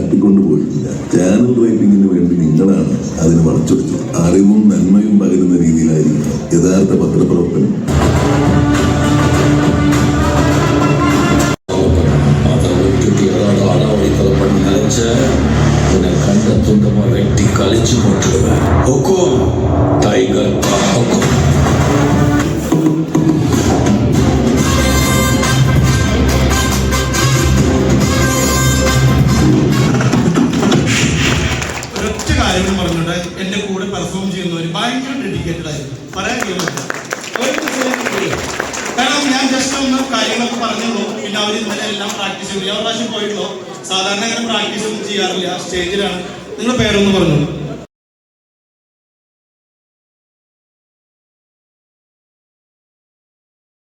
തട്ടിക്കൊണ്ടു പോയിട്ടില്ല. ചാനൽ റേറ്റിംഗിന് വേണ്ടി നിങ്ങളാണ് അതിന് വളച്ചൊടിച്ചത്. അറിവും നന്മയും പകരുന്ന രീതിയിലായിരിക്കും യഥാർത്ഥ പത്രപ്രവർത്തനം. വെട്ടി കളിച്ചു കൊണ്ടിടുക. ടൈഗർ ഒരൊറ്റ കാര്യം പറഞ്ഞിട്ട് എന്റെ കൂടെ പെർഫോം ചെയ്യുന്നവർ ഭയങ്കര ഡെഡിക്കേറ്റഡ് ആയിരുന്നു. പറയാൻ കാരണം ഞാൻ ജസ്റ്റ് ഒന്ന് കാര്യങ്ങളൊക്കെ പറഞ്ഞുള്ളൂ. പിന്നെ അവർ ഇന്നലെ എല്ലാം പ്രാക്ടീസ് ചെയ്തു. ഞാൻ പ്രാവശ്യം പോയിട്ടുള്ളൂ. സാധാരണ അങ്ങനെ പ്രാക്ടീസ് ഒന്നും ചെയ്യാറില്ല. സ്റ്റേജിലാണ്. നിങ്ങളുടെ പേരൊന്ന് പറഞ്ഞു.